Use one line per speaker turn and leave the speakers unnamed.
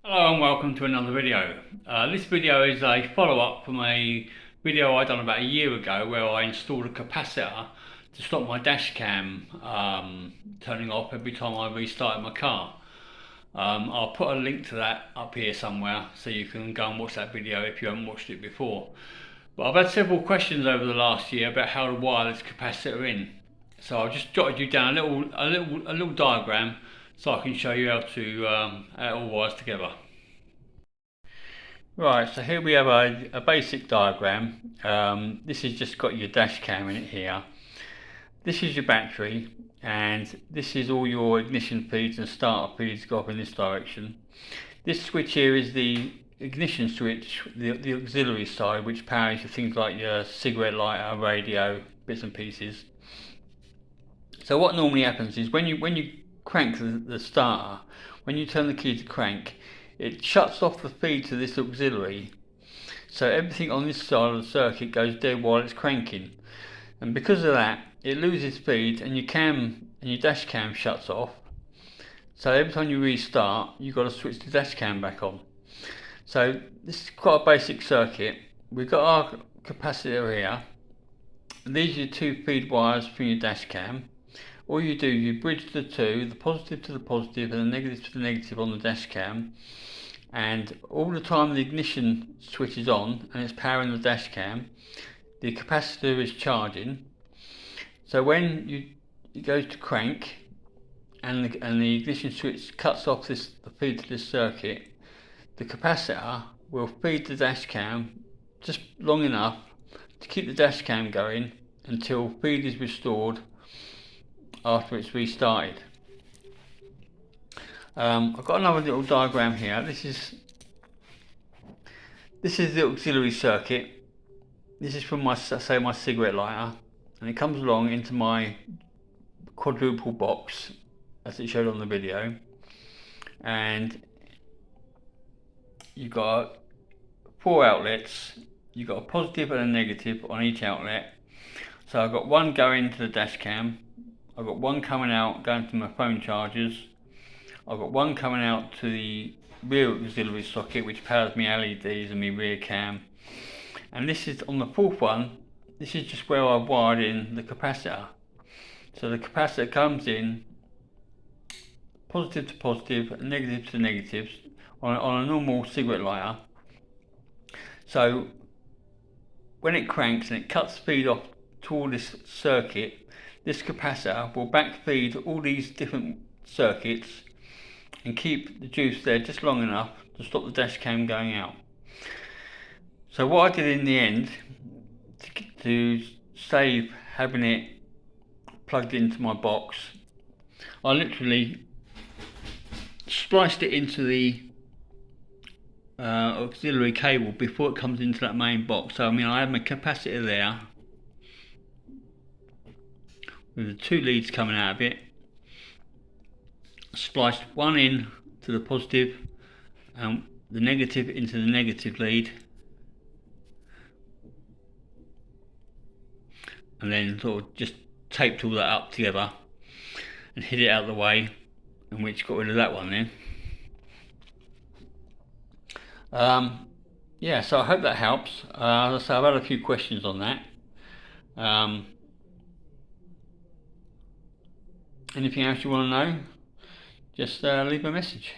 Hello and welcome to another video. This video is a follow-up from a video I done about a year ago where I installed a capacitor to stop my dash cam turning off every time I restarted my car. I'll put a link to that up here somewhere so you can go and watch that video if you haven't watched it before. But I've had several questions over the last year about how to wire this capacitor in. So I've just jotted you down a little diagram so I can show you how it all wires together. Right, so here we have a basic diagram. This has just got your dash cam in it here. This is your battery, and this is all your ignition feeds and starter feeds go up in this direction. This switch here is the ignition switch, the auxiliary side, which powers your things like your cigarette lighter, radio, bits and pieces. So what normally happens is when you crank the starter, when you turn the key to crank, it shuts off the feed to this auxiliary, so everything on this side of the circuit goes dead while it's cranking, and because of that it loses feed and your dash cam shuts off. So every time you restart you've got to switch the dash cam back on. So this is quite a basic circuit. We've got our capacitor here. These are your two feed wires from your dash cam. All you do, you bridge the two, the positive to the positive and the negative to the negative on the dash cam, and all the time the ignition switch is on and it's powering the dash cam, the capacitor is charging. So when it goes to crank and the ignition switch cuts off the feed to this circuit, the capacitor will feed the dash cam just long enough to keep the dash cam going until feed is restored after it's restarted. I've got another little diagram here. This is the auxiliary circuit. This is from my cigarette lighter, and it comes along into my quadruple box as it showed on the video, and you've got 4 outlets. You've got a positive and a negative on each outlet. So I've got one going to the dash cam, I've got one coming out going to my phone chargers, I've got one coming out to the rear auxiliary socket which powers my LEDs and my rear cam, and this is on the fourth one. This is just where I've wired in the capacitor. So the capacitor comes in positive to positive and negative to negatives on a normal cigarette lighter. So when it cranks and it cuts feed off to all this circuit, this capacitor will backfeed all these different circuits and keep the juice there just long enough to stop the dash cam going out. So what I did in the end to save having it plugged into my box, I literally spliced it into the auxiliary cable before it comes into that main box. So I mean I have my capacitor there with the 2 leads coming out of it, spliced one in to the positive and the negative into the negative lead, and then sort of just taped all that up together and hid it out of the way, and which got rid of that one then. Yeah, so I hope that helps. So I've had a few questions on that. Anything else you want to know, just leave a message.